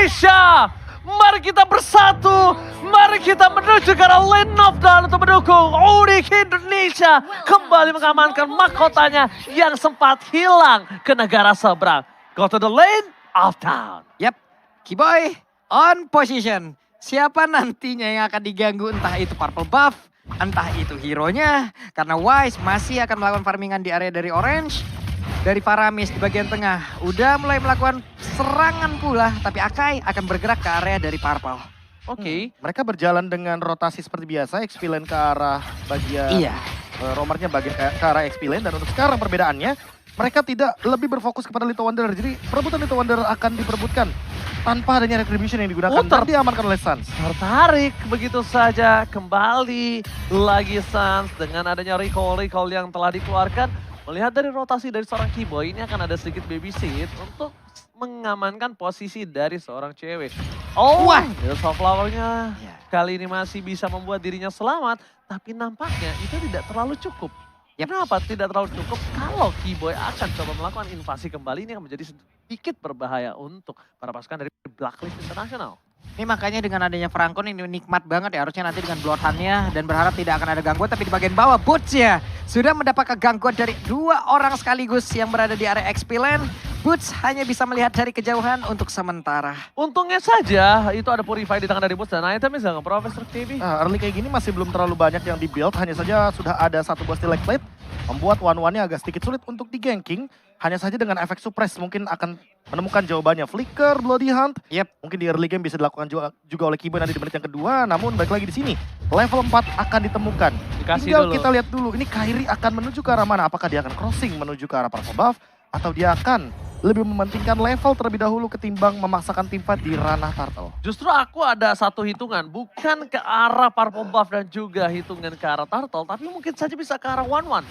Indonesia. Mari kita bersatu, mari kita menuju ke arah lane knockdown untuk mendukung Unik Indonesia kembali mengamankan mahkotanya yang sempat hilang ke negara seberang. Go to the lane of down. Yap, Kiboy on position. Siapa nantinya yang akan diganggu, entah itu purple buff, entah itu hero-nya. Karena Wise masih akan melakukan farmingan di area dari orange. Dari Paramis di bagian tengah udah mulai melakukan serangan pula, tapi Akai akan bergerak ke area dari purple. Oke. Mereka berjalan dengan rotasi seperti biasa, XP lane ke arah bagian Iya. roamernya bagian ke arah XP lane, dan untuk sekarang perbedaannya mereka tidak lebih berfokus kepada Little Wonder. Jadi perebutan Little Wonder akan diperebutkan tanpa adanya retribution yang digunakan dan diamankan oleh Suns. Tertarik begitu saja kembali lagi Suns dengan adanya recall yang telah dikeluarkan. Melihat dari rotasi dari seorang Kiboy, ini akan ada sedikit babysit untuk mengamankan posisi dari seorang cewek. Oh, Soft Flower-nya kali ini masih bisa membuat dirinya selamat, tapi nampaknya itu tidak terlalu cukup. Kenapa tidak terlalu cukup? Kalau Kiboy akan coba melakukan invasi kembali, ini akan menjadi sedikit berbahaya untuk para pasukan dari Blacklist International. Ini makanya dengan adanya Frankon ini nikmat banget ya, harusnya nanti dengan Bloodhound-nya dan berharap tidak akan ada gangguan, tapi di bagian bawah Boots ya sudah mendapatkan gangguan dari dua orang sekaligus yang berada di area XP lane. Boots hanya bisa melihat dari kejauhan untuk sementara. Untungnya saja itu ada Purify di tangan dari Boots dan itemnya sangat Profesor TV. Early kayak gini masih belum terlalu banyak yang di-build, hanya saja sudah ada satu buah Steel Plate, membuat one-one-nya agak sedikit sulit untuk di-ganking. Hanya saja dengan efek suppress mungkin akan menemukan jawabannya. Flicker, Bloody Hunt, mungkin di early game bisa dilakukan juga oleh Kiboy nanti di menit yang kedua. Namun balik lagi di sini, level 4 akan ditemukan. Tinggal kita lihat dulu, ini Kairi akan menuju ke arah mana? Apakah dia akan crossing menuju ke arah purple buff? Atau dia akan lebih mementingkan level terlebih dahulu ketimbang memaksakan teamfight di ranah turtle? Justru aku ada satu hitungan, bukan ke arah purple buff dan juga hitungan ke arah turtle, tapi mungkin saja bisa ke arah one-one.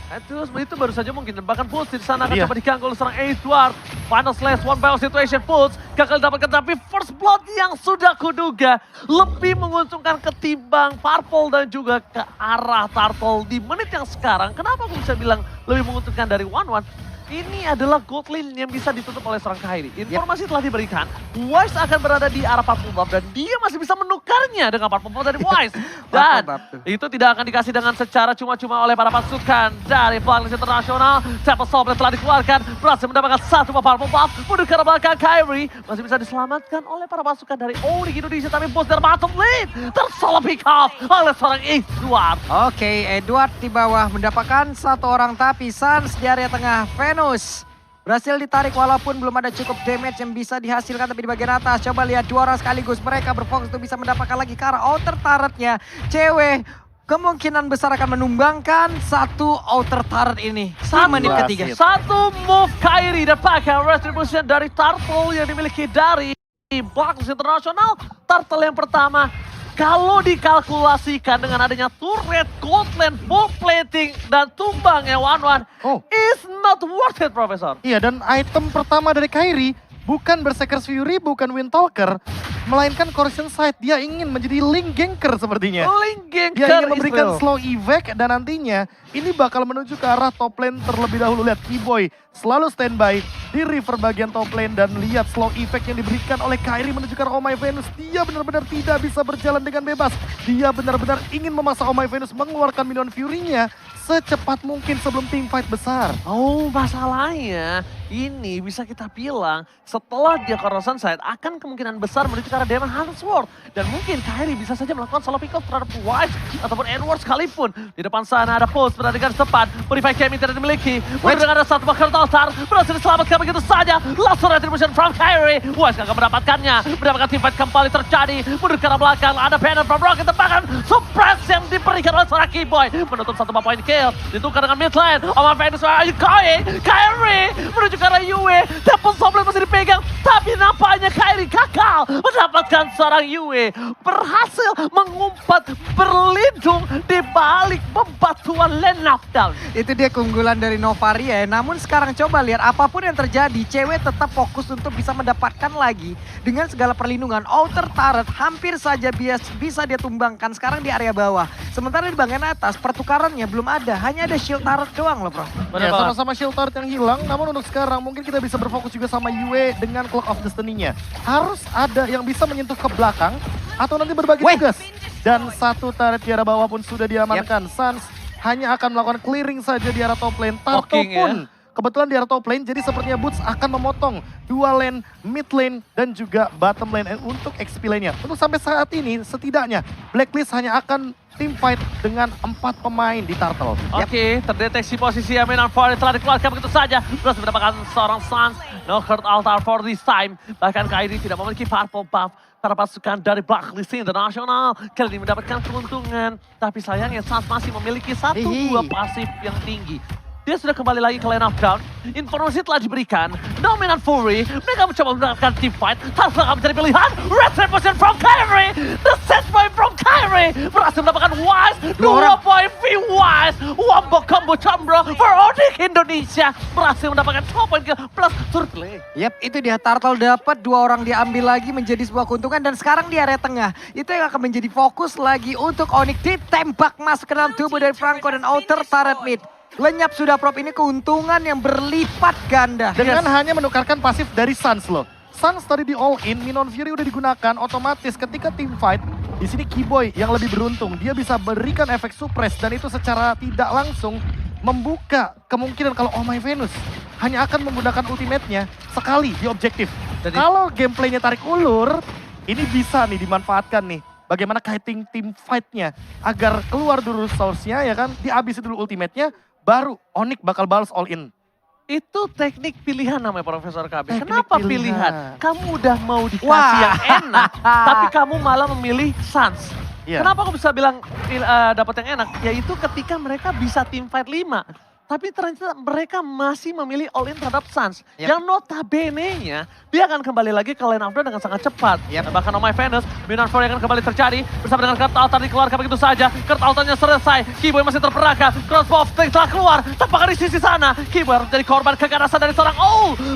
Itu baru saja mungkin, bahkan Pulse di sana akan coba diganggu oleh seorang Edward. Final slash one battle situation, Pulse gagal dapatkan, tapi first blood yang sudah kuduga lebih menguntungkan ketimbang Purple dan juga ke arah Turtle di menit yang sekarang. Kenapa aku bisa bilang lebih menguntungkan dari one-one? Ini adalah gold lane yang bisa ditutup oleh seorang Kairi. Informasi telah diberikan, Wise akan berada di arah purple buff dan dia masih bisa menukarnya dengan purple buff dari Wise. Dan itu tidak akan dikasih dengan secara cuma-cuma oleh para pasukan dari Blacklist International. Temple Soul telah dikeluarkan, berhasil mendapatkan satu purple buff. Mundur ke arah belakang, Kairi masih bisa diselamatkan oleh para pasukan dari Unik Indonesia. Tapi bos dari bottom lane tersalah pick off oleh seorang Edward. Oke, Edward di bawah mendapatkan satu orang, tapi Suns di area tengah. Venus berhasil ditarik walaupun belum ada cukup damage yang bisa dihasilkan, tapi di bagian atas coba lihat dua orang sekaligus, mereka berfokus untuk bisa mendapatkan lagi ke arah outer turret-nya. Cewek kemungkinan besar akan menumbangkan satu outer turret ini di menit ketiga. Satu move Kairi dan pakai retribution dari Turtle yang dimiliki dari Blacklist International. Turtle yang pertama, kalau dikalkulasikan dengan adanya turret, gold lane, full plating, dan tumbangnya one-one, is not worth it, Profesor. Iya, dan item pertama dari Kairi bukan Berserker's Fury, bukan Windtalker, melainkan Corrosion Sight. Dia ingin menjadi Link Ganker sepertinya. Link Ganker. Dia ingin memberikan slow evac dan nantinya ini bakal menuju ke arah top lane terlebih dahulu. Lihat Kiboy selalu standby di river bagian top lane dan lihat slow effect yang diberikan oleh Kairi menuju ke arah Oh My Venus. Dia benar-benar tidak bisa berjalan dengan bebas. Dia benar-benar ingin memaksa Oh My Venus mengeluarkan minion Fury-nya secepat mungkin sebelum team fight besar. Oh, masalahnya ini bisa kita bilang setelah dia Corrosion Sight akan kemungkinan besar menuju ke arah Demon Hunter Sword. Dan mungkin Kairi bisa saja melakukan solo pick off terhadap Wise ataupun Edward sekalipun. Di depan sana ada Pulse berada dengan tepat. Purify Kemi tidak dimiliki. Dengan ada satu bakal Altar berhasil diselamatkan begitu saja. Langsung retribution from Kairi. Wise gak akan mendapatkannya. Mendapatkan team fight kembali terjadi. Mundur ke arah belakang. Ada banner from Rocket. Bahkan suppress yang diberikan oleh seorang Kiboy. Menutup satu point kill. Ditukar dengan mid lane. Oh My Venus, where are you going? Kairi menuju ke arah Yue. Temple Soul masih dipegang. Tapi nampaknya Kairi gagal mendapatkan seorang Yue. Berhasil mengumpat berlindung di balik bebatuan lane knockdown. Itu dia keunggulan dari Novaria ya. Namun sekarang coba lihat apapun yang terjadi terjadi, cewek tetap fokus untuk bisa mendapatkan lagi dengan segala perlindungan. Outer turret hampir saja bisa dia tumbangkan sekarang di area bawah. Sementara di bagian atas pertukarannya belum ada, hanya ada shield turret doang loh bro. Ya, sama-sama shield turret yang hilang, namun untuk sekarang mungkin kita bisa berfokus juga sama Yue dengan Clock of Destiny-nya. Harus ada yang bisa menyentuh ke belakang atau nanti berbagi tugas. Dan satu turret di arah bawah pun sudah diamankan. Suns hanya akan melakukan clearing saja di arah top lane. Tarto pun kebetulan di arah top lane, jadi sepertinya Boots akan memotong dua lane, mid lane, dan juga bottom lane untuk XP lane-nya. Untuk sampai saat ini, setidaknya Blacklist hanya akan tim fight dengan 4 pemain di Turtle. Oke, terdeteksi posisi Aminan Ford telah dikeluarkan begitu saja. Berhasil mendapatkan seorang Suns. No hurt altar for this time. Bahkan Kairi tidak memiliki purple buff. Para pasukan dari Blacklist International kali ini mendapatkan keuntungan. Tapi sayangnya Suns masih memiliki 1-2 pasif yang tinggi. Dia sudah kembali lagi ke lane of down. Informasi telah diberikan. Dominant Fury. Mereka mencoba mendapatkan team fight. Harus akan mencari pilihan. Retribution from Kyrie. The set point from Kyrie. Berhasil mendapatkan Wise. 2 point V Wise. Wombo combo combro for Onyx Indonesia. Berhasil mendapatkan 2 point kill plus surplay. Yap, itu dia Turtle dapat 2 orang diambil lagi menjadi sebuah keuntungan. Dan sekarang di area tengah. Itu yang akan menjadi fokus lagi untuk Onyx. Ditembak masuk ke dalam tubuh dari Franco dan outer turret mid. Lenyap sudah prop, ini keuntungan yang berlipat ganda. Dengan hanya menukarkan pasif dari Suns loh. Suns tadi di all in, Minon Fury udah digunakan, otomatis ketika team fight, di sini Keyboy yang lebih beruntung. Dia bisa berikan efek suppress dan itu secara tidak langsung membuka kemungkinan kalau Oh My Venus hanya akan menggunakan ultimate-nya sekali di objektif. Kalau gameplaynya tarik ulur, ini bisa nih dimanfaatkan nih. Bagaimana kiting team fight-nya agar keluar dulu source-nya ya kan, dihabisi dulu ultimate-nya, baru Onyx bakal balas all in. Itu teknik pilihan namanya Profesor KB. Teknik Kenapa pilihan? Kamu udah mau dikasih yang enak, tapi kamu malah memilih Suns. Kenapa aku bisa bilang dapat yang enak? Yaitu ketika mereka bisa team fight 5. Tapi ternyata mereka masih memilih all in terhadap Suns. Yang notabene-nya, dia akan kembali lagi ke lane of down dengan sangat cepat. Dan bahkan Oh My Venus, Minon Fury akan kembali terjadi. Bersama dengan Kurt Altar dikeluarkan begitu saja. Kurt Altarnya selesai, Keyboy masih terperangkap. Crossbow of Strength telah keluar, tepat di sisi sana. Keyboy harus jadi korban keganasan dari seorang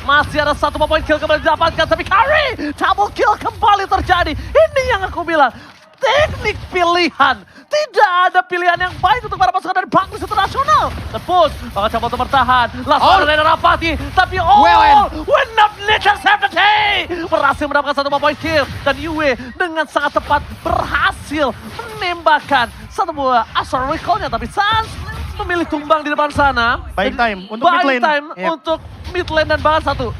masih ada 1 point kill kembali didapatkan. Tapi Kyrie, double kill kembali terjadi. Ini yang aku bilang. Teknik pilihan. Tidak ada pilihan yang baik untuk para pasukan dari Blacklist International. Tepus, bakal coba untuk bertahan. Langsung ada Rapati. Tapi win up Nicholas Hefty. Berhasil mendapatkan 1 point kill. Dan Yue dengan sangat tepat berhasil menembakkan 1 buah Assault Recall-nya. Tapi Suns memilih tumbang di depan sana. Buying time untuk mid lane. Buying time untuk mid lane dan bahkan 1.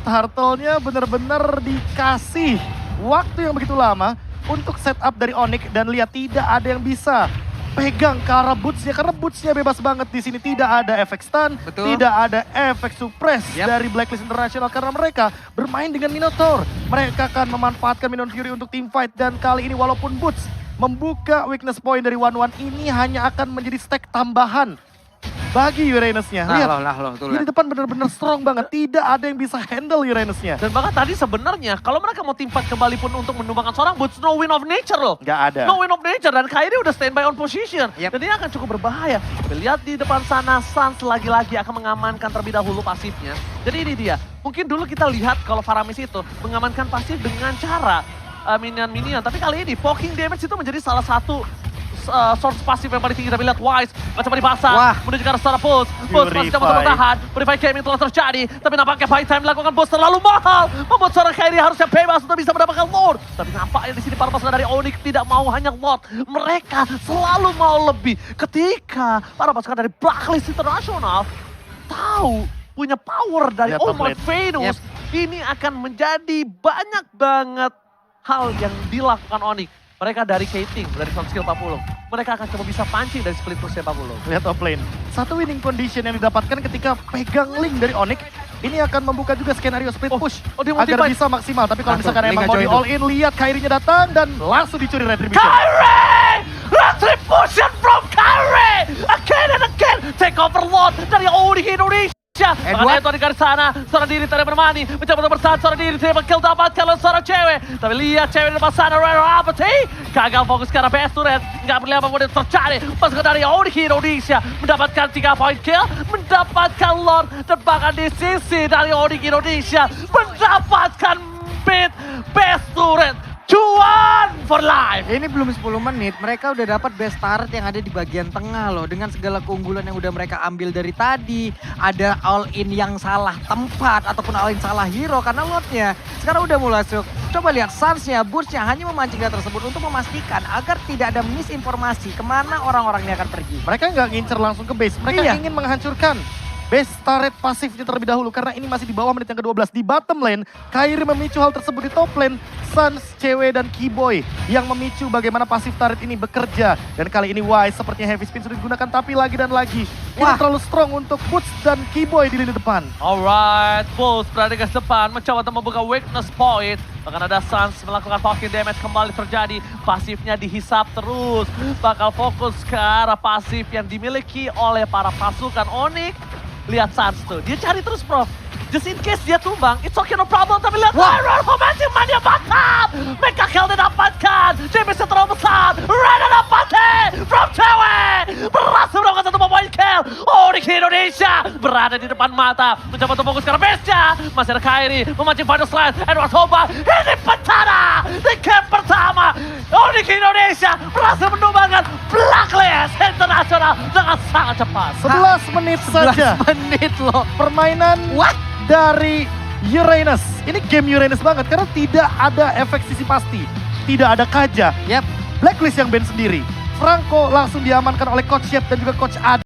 Turtle-nya benar-benar dikasih waktu yang begitu lama untuk setup dari Onyx dan lihat tidak ada yang bisa pegang ke arah boots-nya karena boots-nya bebas banget di sini, tidak ada efek stun, tidak ada efek suppress dari Blacklist International karena mereka bermain dengan Minotaur. Mereka akan memanfaatkan Minon Fury untuk team fight dan kali ini walaupun boots membuka weakness point dari 1-1 ini hanya akan menjadi stack tambahan bagi Uranus-nya. Lihat, dia di depan benar-benar strong banget. Tidak ada yang bisa handle Uranus-nya. Dan bahkan tadi sebenarnya kalau mereka mau tim fight kembali pun untuk menumbangkan seorang Boots, no win of nature loh. Nggak ada. No win of nature dan Kyrie udah standby on position. Dan ini akan cukup berbahaya. Lihat di depan sana, Suns lagi-lagi akan mengamankan terlebih dahulu pasifnya. Jadi ini dia. Mungkin dulu kita lihat kalau Faramis itu mengamankan pasif dengan cara minion-minion. Tapi kali ini poking damage itu menjadi salah satu source pasif yang paling tinggi. Tapi lihat Wise coba dipasang menuju ke arah secara Pulse. Pulse masih coba bertahan. Purify Gaming telah terjadi. Tapi nampaknya buy time dilakukan boost terlalu mahal. Membuat seorang Kyrie harusnya bebas untuk bisa mendapatkan Lord. Tapi nampaknya di sini para pasukan dari Onyx tidak mau hanya Lord. Mereka selalu mau lebih. Ketika para pasukan dari Blacklist International tahu punya power dari Oh My Venus. Ini akan menjadi banyak banget hal yang dilakukan Onyx. Mereka dari Kating, dari soft skill 40. Mereka akan coba bisa pancing dari split push 40. Lihat top lane. Satu winning condition yang didapatkan ketika pegang link dari Onyx. Ini akan membuka juga skenario split push. Agar bisa maksimal. Tapi kalau misalkan emang mau di all in, lihat Kyrie-nya datang dan langsung dicuri Retribution. Kyrie! Retribution from Kyrie! Again and again! Take over Lord dari Onyx Indonesia. Edward. Edward di garis sana, seorang diri tidak bermani, mencoba untuk bersahan, seorang diri tidak kill dapatkan oleh seorang cewek. Tapi lihat cewek di depan sana, Rero Apathy, gagal fokus ke arah best turret, nggak berlihat kemudian tercari, masuk dari Onyx Indonesia, mendapatkan 3 point kill, mendapatkan Lord, dan bahkan di sisi dari Onyx Indonesia, mendapatkan mid best turret. Cuan for life. Ini belum 10 menit, mereka udah dapat best turret yang ada di bagian tengah loh. Dengan segala keunggulan yang udah mereka ambil dari tadi. Ada all-in yang salah tempat ataupun all-in salah hero karena lotnya sekarang udah mulai masuk. Coba lihat Suns-nya, Burst-nya hanya memancing data tersebut untuk memastikan agar tidak ada misinformasi kemana orang-orang ini akan pergi. Mereka nggak ngincer langsung ke base, mereka Iya. ingin menghancurkan base turret pasifnya terlebih dahulu karena ini masih di bawah menit yang ke-12 di bottom lane. Kairi memicu hal tersebut di top lane. Suns, Cewek dan Keyboy yang memicu bagaimana pasif turret ini bekerja. Dan kali ini Wise sepertinya heavy spin sudah digunakan tapi lagi dan lagi. Ini Wah. terlalu strong untuk Boots dan Keyboy di lini depan. Alright, Bulls berada di garis depan, mencoba untuk membuka weakness point. Bahkan ada Suns melakukan poking damage kembali terjadi. Pasifnya dihisap terus. Bakal fokus ke arah pasif yang dimiliki oleh para pasukan Onyx. Lihat Suns tuh, dia cari terus Prof. Just in case dia tumbang, it's okay no problem. Tapi lihat Iron Romantic Mania bakal. Mereka kill didapatkan. Damage-nya terlalu besar. Reda dapatnya from Cewek. Berhasil melakukan 1 point kill. Onyx Indonesia berada di depan mata. Mencoba untuk fokus ke arah base-nya. Masih ada Kairi memancing final slide. Edward Hoba ini petana di game pertama. Onyx Indonesia berhasil menumbangkan Blacklist Internasional dengan sangat cepat. 11 menit saja 11 menit loh. permainan What? dari Uranus. Ini game Uranus banget karena tidak ada efek sisi pasti. Tidak ada Kaja. Yap. Blacklist yang ban sendiri. Franco langsung diamankan oleh Coach Shep dan juga Coach Ad.